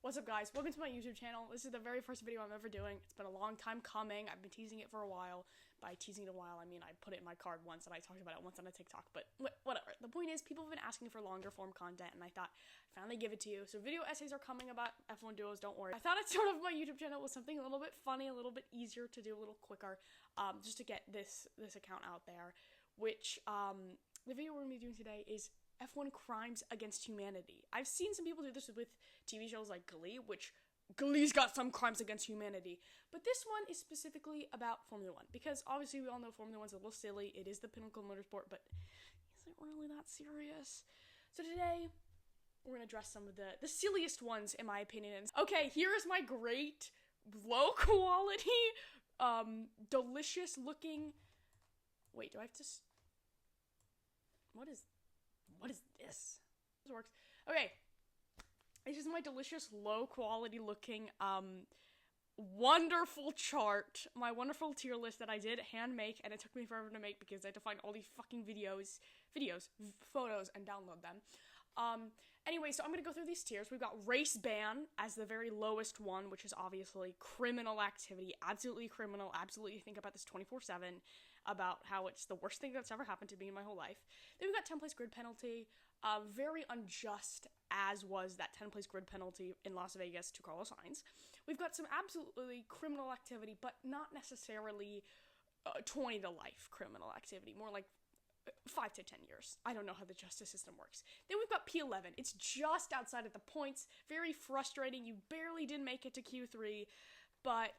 What's up, guys? Welcome to my YouTube channel. This is the very first video I'm ever doing. It's been a long time coming. I've been teasing it for a while. By teasing it a while, I mean I put it in my card once and I talked about it once on a TikTok, but whatever. The point is, people have been asking for longer form content, and I thought I'd finally give it to you. So video essays are coming about F1 duos, don't worry. I thought I'd start off my YouTube channel with something a little bit funny, a little bit easier to do, a little quicker, just to get this account out there, which, the video we're going to be doing today is F1 crimes against humanity. I've seen some people do this with TV shows like Glee, which Glee's got some crimes against humanity. But this one is specifically about Formula 1, because obviously we all know Formula 1's a little silly. It is the pinnacle of motorsport, but is it really that serious? So today, we're going to address some of the silliest ones, in my opinion. Okay, here is my great, low-quality, delicious-looking... Wait, do I have to... What is this? This works. Okay. This is my delicious, low-quality looking, wonderful chart. My wonderful tier list that I did hand-make, and it took me forever to make because I had to find all these fucking photos, and download them. Anyway, so I'm gonna go through these tiers. We've got race ban as the very lowest one, which is obviously criminal activity. Absolutely criminal. Absolutely think about this 24/7. About how it's the worst thing that's ever happened to me in my whole life. Then we've got 10th place grid penalty, very unjust as was that 10th place grid penalty in Las Vegas to Carlos Sainz. We've got some absolutely criminal activity, but not necessarily 20 to life criminal activity, more like 5 to 10 years. I don't know how the justice system works. Then we've got P11. It's just outside of the points, very frustrating. You barely did make it to Q3, but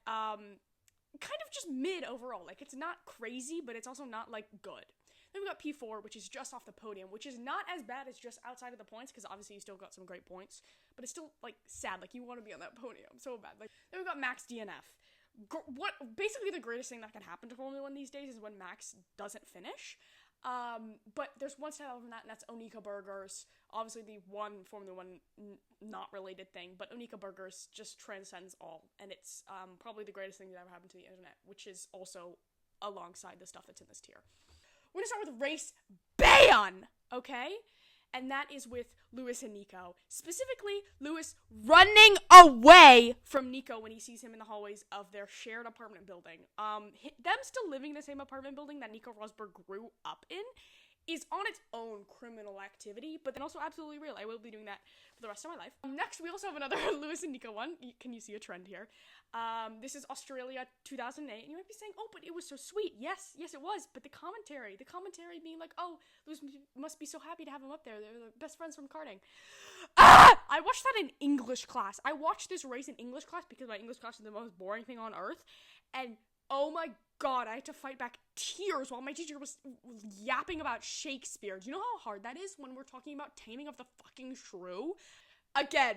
kind of just mid overall. Like, it's not crazy, but it's also not, like, good. Then we got P4, which is just off the podium, which is not as bad as just outside of the points, because obviously you still got some great points, but it's still, like, sad. Like, you want to be on that podium so bad. Like, then we got Max DNF. Basically the greatest thing that can happen to Formula 1 these days is when Max doesn't finish. But there's one step over from that, and that's Onika Burgers. Obviously the one Formula 1 not related thing, but Onika Burgers just transcends all, and it's probably the greatest thing that ever happened to the internet, which is also alongside the stuff that's in this tier. We're gonna start with race ban, okay? And that is with Lewis and Nico. Specifically, Lewis running away from Nico when he sees him in the hallways of their shared apartment building. Them still living in the same apartment building that Nico Rosberg grew up in is on its own criminal activity, but then also absolutely real. I will be doing that for the rest of my life. Next, we also have another Lewis and Nico one. Can you see a trend here? This is Australia 2008, and you might be saying, oh, but it was so sweet. Yes, it was, but the commentary being like, oh, Lewis must be so happy to have him up there. They're the best friends from karting. I watched that in English class. I watched this race in English class because my English class is the most boring thing on earth, and oh my God, I had to fight back tears while my teacher was yapping about Shakespeare. Do you know how hard that is when we're talking about Taming of the fucking Shrew? Again,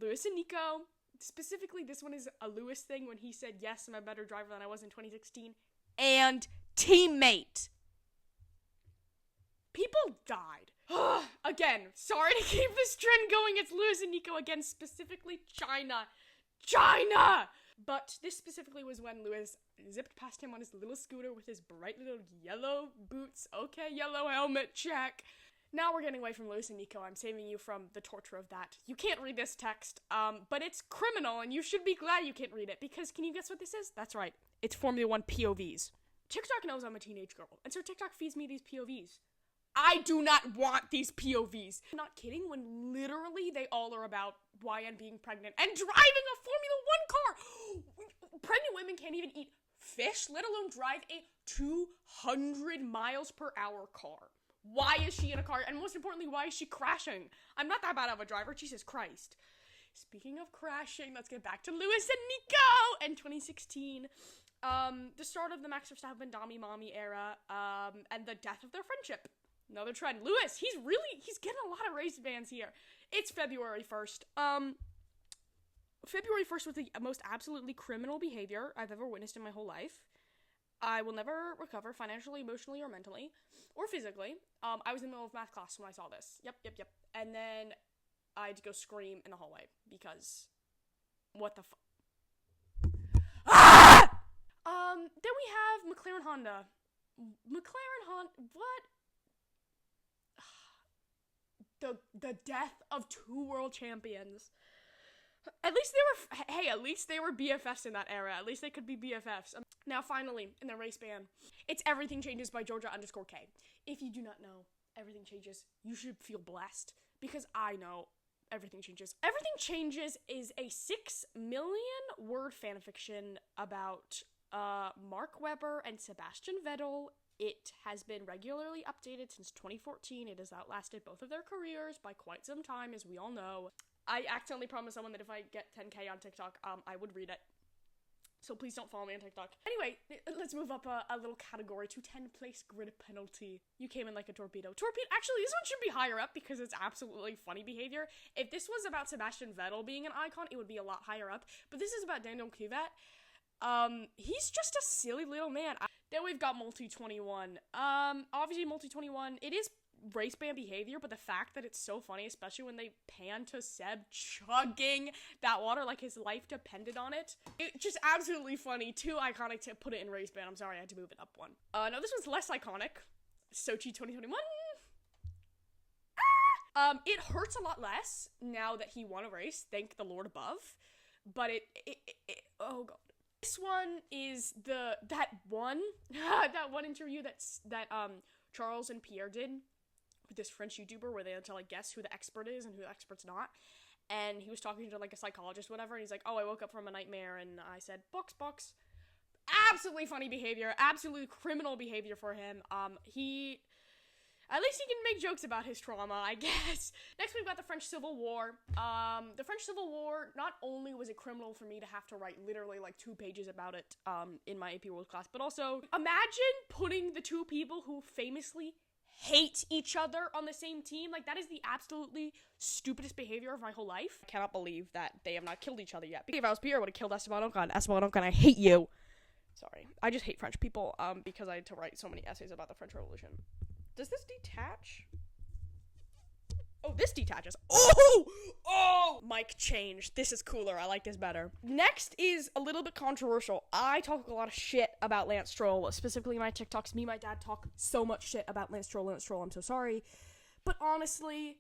Lewis and Nico, specifically this one is a Lewis thing when he said, yes, I'm a better driver than I was in 2016, and teammate. People died. Again, sorry to keep this trend going, it's Lewis and Nico again, specifically China. But this specifically was when Lewis zipped past him on his little scooter with his bright little yellow boots. Okay, yellow helmet, check. Now we're getting away from Lewis and Nico. I'm saving you from the torture of that. You can't read this text, but it's criminal, and you should be glad you can't read it, because can you guess what this is? That's right. It's Formula 1 POVs. TikTok knows I'm a teenage girl, and so TikTok feeds me these POVs. I do not want these POVs. I'm not kidding, when literally they all are about YN being pregnant and driving a Formula 1 car. Pregnant women can't even eat fish, let alone drive a 200 miles per hour car. Why is she in a car? And most importantly, why is she crashing? I'm not that bad of a driver, Jesus Christ. Speaking of crashing, let's get back to Lewis and Nico in 2016. The start of the Max Verstappen Dami Mommy era, and the death of their friendship. Another trend. Lewis, he's getting a lot of race bans here. It's February 1st. February 1st was the most absolutely criminal behavior I've ever witnessed in my whole life. I will never recover financially, emotionally, or mentally, or physically. I was in the middle of math class when I saw this. Yep. And then I had to go scream in the hallway because what the fuck? Ah! Then we have McLaren Honda. What? The death of two world champions. At least they were, hey, at least they were BFFs in that era. At least they could be BFFs. Now, finally, in the race ban, it's Everything Changes by Georgia_K. If you do not know Everything Changes, you should feel blessed, because I know Everything Changes. Everything Changes is a 6 million word fanfiction about Mark Webber and Sebastian Vettel. It has been regularly updated since 2014. It has outlasted both of their careers by quite some time, as we all know. I accidentally promised someone that if I get 10k on TikTok, I would read it. So please don't follow me on TikTok. Anyway, let's move up a little category to 10th place grid penalty. You came in like a torpedo. Actually, this one should be higher up because it's absolutely funny behavior. If this was about Sebastian Vettel being an icon, it would be a lot higher up. But this is about Daniel Kvyat. He's just a silly little man. Then we've got Multi-21. Obviously Multi-21, it is race ban behavior, but the fact that it's so funny, especially when they pan to Seb chugging that water like his life depended on it. It's just absolutely funny. Too iconic to put it in race ban. I'm sorry, I had to move it up one. No, this one's less iconic. Sochi 2021. It hurts a lot less now that he won a race, thank the Lord above. But oh god. This one is that one interview that Charles and Pierre did with this French YouTuber where they had to like guess who the expert is and who the expert's not. And he was talking to like a psychologist, whatever, and he's like, "Oh, I woke up from a nightmare," and I said, "Box." Absolutely funny behavior, absolutely criminal behavior for him. At least he can make jokes about his trauma, I guess. Next, we've got the French Civil War. The French Civil War, not only was it criminal for me to have to write literally like 2 pages about it in my AP World class, but also imagine putting the two people who famously hate each other on the same team. Like, that is the absolutely stupidest behavior of my whole life. I cannot believe that they have not killed each other yet. If I was Pierre, I would have killed Esteban Ocon. Esteban Ocon, I hate you. Sorry. I just hate French people because I had to write so many essays about the French Revolution. Does this detach? Oh, this detaches. Oh! Mic change. This is cooler. I like this better. Next is a little bit controversial. I talk a lot of shit about Lance Stroll, specifically my TikToks. Me and my dad talk so much shit about Lance Stroll. I'm so sorry. But honestly,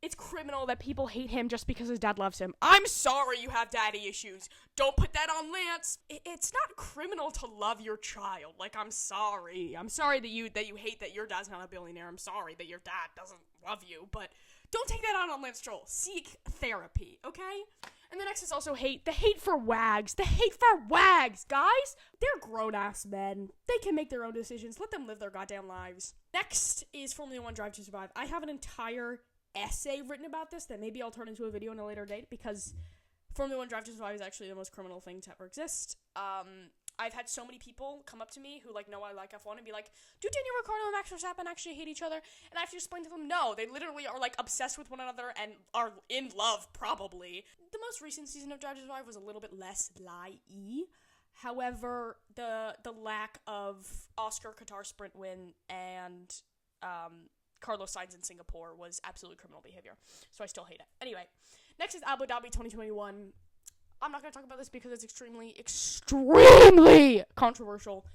it's criminal that people hate him just because his dad loves him. I'm sorry you have daddy issues. Don't put that on Lance. It's not criminal to love your child. Like, I'm sorry. I'm sorry that you hate that your dad's not a billionaire. I'm sorry that your dad doesn't love you. But don't take that out on Lance Stroll. Seek therapy, okay? And the next is also hate. The hate for wags. The hate for wags. Guys, they're grown-ass men. They can make their own decisions. Let them live their goddamn lives. Next is Formula 1 Drive to Survive. I have an entire essay written about this that maybe I'll turn into a video in a later date because Formula 1 Drive to Survive is actually the most criminal thing to ever exist. I've had so many people come up to me who like know I like F1 and be like, do Daniel Ricciardo and Max Verstappen actually hate each other? And I have to explain to them, no, they literally are like obsessed with one another and are in love, probably. The most recent season of Drive to Survive was a little bit less lie-y. However, the lack of Oscar Qatar sprint win and Carlos Sainz in Singapore was absolutely criminal behavior, so I still hate it. Anyway, next is Abu Dhabi 2021. I'm not going to talk about this because it's extremely controversial.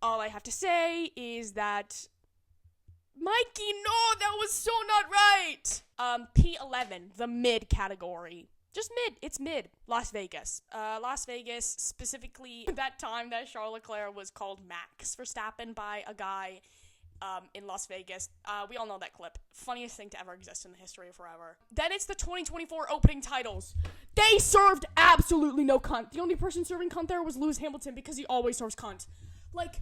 All I have to say is that, Mikey, no, that was so not right! P11, the mid category. Just mid. It's mid. Las Vegas. Las Vegas, specifically that time that Charles Leclerc was called Max Verstappen by a guy in Las Vegas. We all know that clip. Funniest thing to ever exist in the history of forever. Then it's the 2024 opening titles. They served absolutely no cunt. The only person serving cunt there was Lewis Hamilton because he always serves cunt. Like,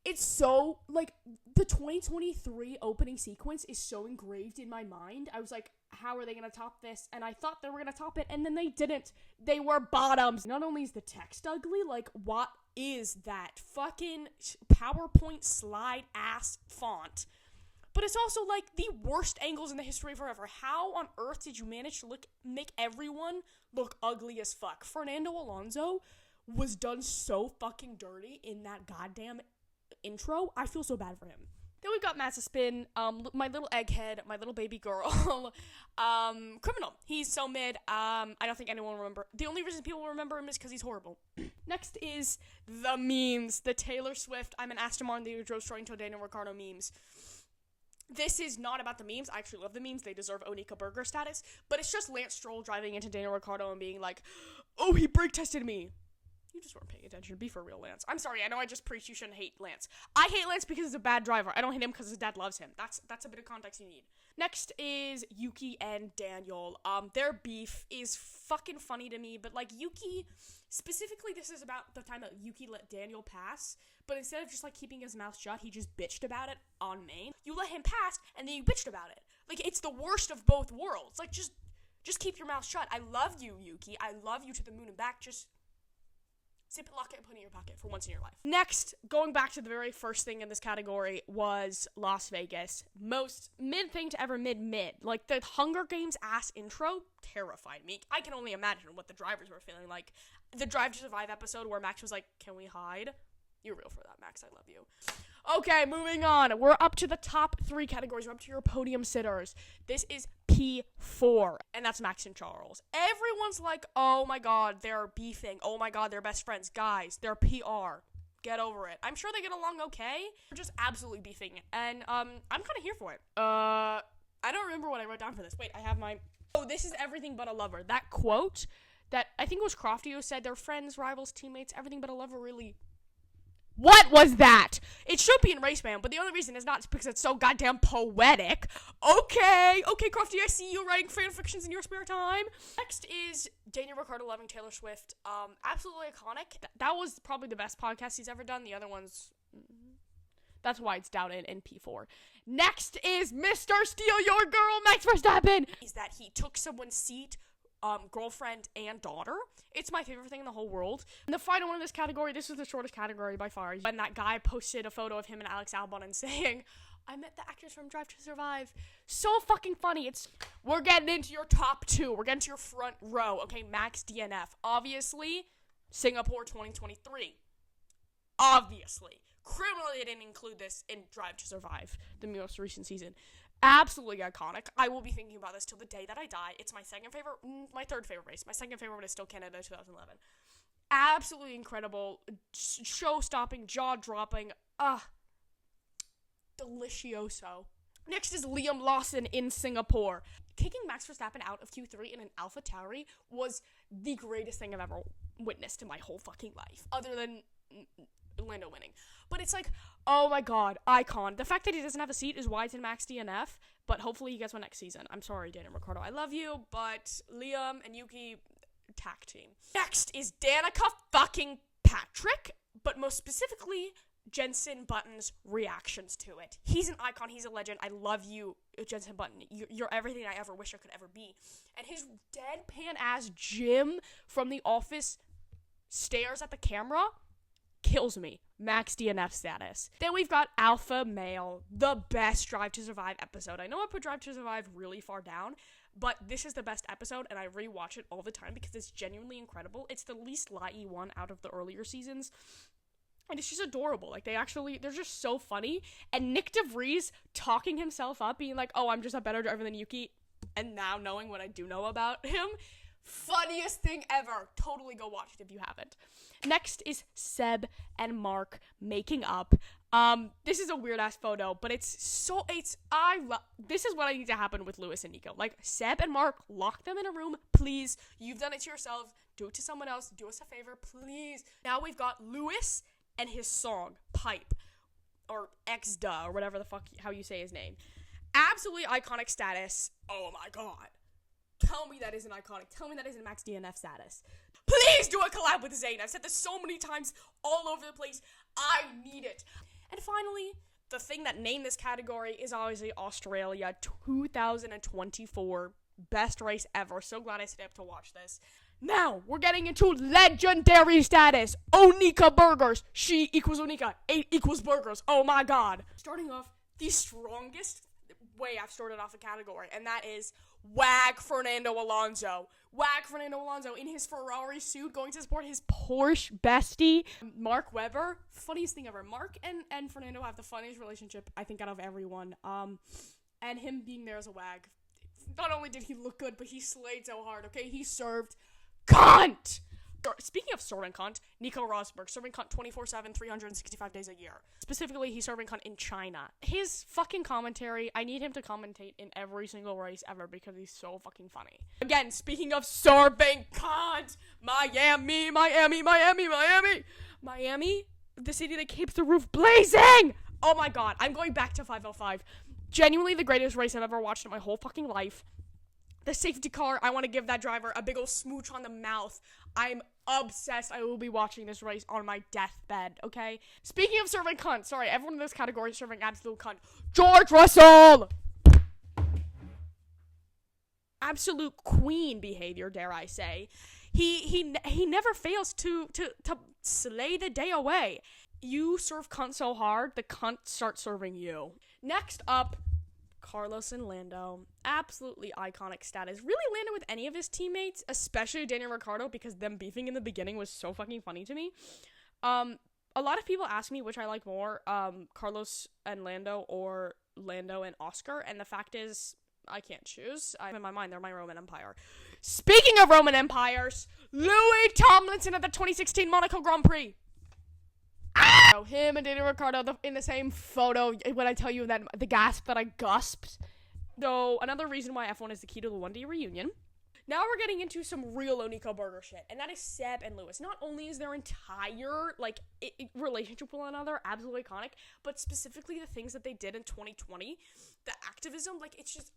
it's so, like, the 2023 opening sequence is so engraved in my mind. I was like, how are they going to top this? And I thought they were going to top it, and then they didn't. They were bottoms. Not only is the text ugly, like, what is that fucking PowerPoint slide ass font? But it's also like the worst angles in the history of forever. How on earth did you manage to make everyone look ugly as fuck? Fernando Alonso was done so fucking dirty in that goddamn intro. I feel so bad for him. Then we've got Mazepin, my little egghead, my little baby girl, criminal. He's so mid, I don't think anyone will remember. The only reason people will remember him is because he's horrible. Next is the memes, the Taylor Swift, I'm an Aston Martin that you drove straight into Daniel Ricciardo memes. This is not about the memes. I actually love the memes. They deserve Onika Burger status. But it's just Lance Stroll driving into Daniel Ricciardo and being like, oh, he brake tested me. You just weren't paying attention. Be for real, Lance. I'm sorry. I know I just preached you shouldn't hate Lance. I hate Lance because he's a bad driver. I don't hate him because his dad loves him. That's a bit of context you need. Next is Yuki and Daniel. Their beef is fucking funny to me, but like Yuki, specifically this is about the time that Yuki let Daniel pass, but instead of just like keeping his mouth shut, he just bitched about it on main. You let him pass, and then you bitched about it. Like, it's the worst of both worlds. Like, just keep your mouth shut. I love you, Yuki. I love you to the moon and back. Just zip it, lock it, and put it in your pocket for once in your life. Next, going back to the very first thing in this category was Las Vegas. Most mid thing to ever mid. Like, the Hunger Games ass intro terrified me. I can only imagine what the drivers were feeling like. The Drive to Survive episode where Max was like, can we hide? You're real for that, Max. I love you. Okay, moving on. We're up to the top 3 categories. We're up to your podium sitters. This is P4, and that's Max and Charles. Everyone's like, oh my god, they're beefing. Oh my god, they're best friends. Guys, they're PR. Get over it. I'm sure they get along okay. They're just absolutely beefing, and I'm kind of here for it. I don't remember what I wrote down for this. Wait, I have my... Oh, this is everything but a lover. That quote that I think it was Crofty who said, they're friends, rivals, teammates, everything but a lover really... What was that? It should be in Race Band, but the only reason it's not is because it's so goddamn poetic. Okay, Crofty, I see you writing fan fictions in your spare time. Next is Daniel Ricciardo loving Taylor Swift. Absolutely iconic. That was probably the best podcast he's ever done. The other ones, that's why it's down in P4. Next is Mr. Steal Your Girl, Max Verstappen. Is that he took someone's seat, girlfriend and daughter. It's my favorite thing in the whole world. And the final one in this category, this is the shortest category by far, when that guy posted a photo of him and Alex Albon and saying, I met the actors from Drive to Survive. So fucking funny. We're getting into your top 2. We're getting to your front row. Okay, Max DNF. Obviously, Singapore 2023. Obviously. Criminally, I didn't include this in Drive to Survive, the most recent season. Absolutely iconic. I will be thinking about this till the day that I die. It's my my third favorite race. My second favorite is still Canada 2011. Absolutely incredible. Show-stopping, jaw-dropping. Delicioso. Next is Liam Lawson in Singapore. Kicking Max Verstappen out of Q3 in an AlphaTauri was the greatest thing I've ever witnessed in my whole fucking life, other than Lando winning. But it's like, oh my god, icon. The fact that he doesn't have a seat is why it's in Max DNF, but hopefully he gets one next season. I'm sorry, Daniel Ricciardo, I love you, but Liam and Yuki, tag team. Next is Danica fucking Patrick, but most specifically, Jensen Button's reactions to it. He's an icon, he's a legend. I love you, Jensen Button. You're everything I ever wish I could ever be. And his deadpan-ass Jim from The Office stares at the camera, kills me. Max DNF status. Then we've got Alpha Male, the best Drive to Survive episode. I know I put Drive to Survive really far down, but this is the best episode, and I rewatch it all the time because it's genuinely incredible. It's the least lie one out of the earlier seasons, and it's just adorable. Like, they're just so funny. And Nick DeVries talking himself up, being like, oh, I'm just a better driver than Yuki, and now knowing what I do know about him. Funniest thing ever. Totally go watch it if you haven't. Next is Seb and Mark making up. This is a weird ass photo, but this is what I need to happen with Lewis and Nico. Like, Seb and Mark, lock them in a room, please. You've done it to yourself. Do it to someone else. Do us a favor, please. Now we've got Lewis and his song, Pipe, or X-Duh, or whatever the fuck, how you say his name. Absolutely iconic status. Oh my god. Tell me that isn't iconic. Tell me that isn't Max DNF status. Please do a collab with Zayn. I've said this so many times all over the place. I need it. And finally, the thing that named this category is obviously Australia 2024. Best race ever. So glad I stayed up to watch this. Now, we're getting into legendary status. Onika Burgers. She equals Onika. 8 equals burgers. Oh my god. Starting off, the strongest way I've started off a category, and that is Wag Fernando Alonso. Wag Fernando Alonso in his Ferrari suit going to support his Porsche bestie, Mark Webber. Funniest thing ever. Mark and Fernando have the funniest relationship, I think, out of everyone. And him being there as a Wag. Not only did he look good, but he slayed so hard, okay? He served cunt! Speaking of serving cunt, Nico Rosberg, serving cunt 24/7, 365 days a year. Specifically, he's serving cunt in China. His fucking commentary, I need him to commentate in every single race ever because he's so fucking funny. Again, speaking of serving cunt, Miami, the city that keeps the roof blazing! Oh my god, I'm going back to 505. Genuinely the greatest race I've ever watched in my whole fucking life. The safety car, I want to give that driver a big ol' smooch on the mouth. I'm obsessed. I will be watching this race on my deathbed, okay? Speaking of serving cunt, sorry, everyone in this category is serving absolute cunt. George Russell! Absolute queen behavior, dare I say. He never fails to slay the day away. You serve cunt so hard, the cunt starts serving you. Next up, Carlos and Lando. Absolutely iconic status. Really Lando with any of his teammates, especially Daniel Ricciardo, because them beefing in the beginning was so fucking funny to me. A lot of people ask me which I like more, Carlos and Lando or Lando and Oscar, and the fact is, I can't choose. In my mind, they're my Roman Empire. Speaking of Roman Empires, Louis Tomlinson at the 2016 Monaco Grand Prix. Him and Daniel Ricciardo in the same photo. When I tell you that the gasp that I gasped. Though another reason why F1 is the key to the 1D reunion. Now we're getting into some real Nico Burger shit, and that is Seb and Lewis. Not only is their entire relationship with one another absolutely iconic, but specifically the things that they did in 2020, the activism, it's just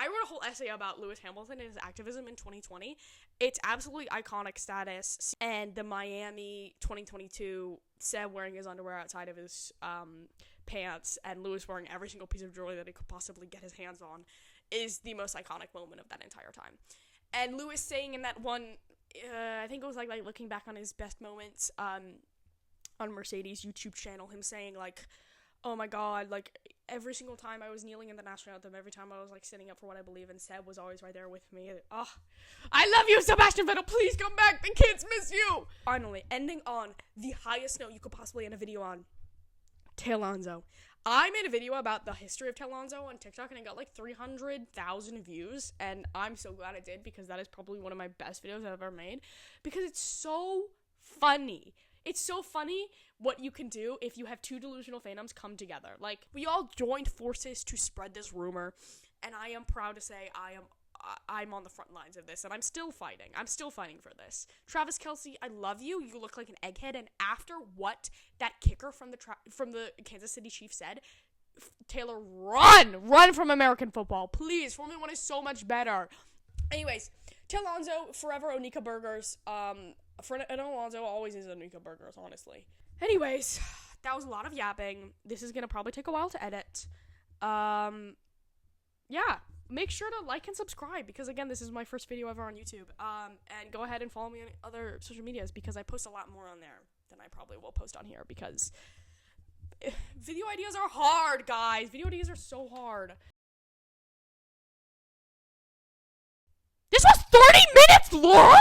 I wrote a whole essay about Lewis Hamilton and his activism in 2020. It's absolutely iconic status. And the Miami 2022, Seb wearing his underwear outside of his pants and Lewis wearing every single piece of jewelry that he could possibly get his hands on is the most iconic moment of that entire time. And Lewis saying in that one, I think it was like looking back on his best moments on Mercedes' YouTube channel, him saying oh my god, every single time I was kneeling in the national anthem, every time I was standing up for what I believe in, Seb was always right there with me. I love you, Sebastian Vettel, please come back, the kids miss you! Finally, ending on the highest note you could possibly end a video on, Tanzo. I made a video about the history of Tanzo on TikTok, and it got 300,000 views, and I'm so glad it did, because that is probably one of my best videos I've ever made, because it's so funny. It's so funny what you can do if you have two delusional fandoms come together. We all joined forces to spread this rumor, and I am proud to say I'm on the front lines of this, and I'm still fighting. I'm still fighting for this. Travis Kelce, I love you. You look like an egghead, and after what that kicker from the Kansas City Chiefs said, Taylor, run from American football, please. Formula 1 is so much better. Anyways, Alonso, forever Onika Burgers. Alonso always is Onika Burgers, honestly. Anyways, that was a lot of yapping. This is gonna probably take a while to edit. Yeah. Make sure to like and subscribe, because again, this is my first video ever on YouTube. And go ahead and follow me on other social medias, because I post a lot more on there than I probably will post on here, because video ideas are hard, guys. Video ideas are so hard. This was 30 minutes long!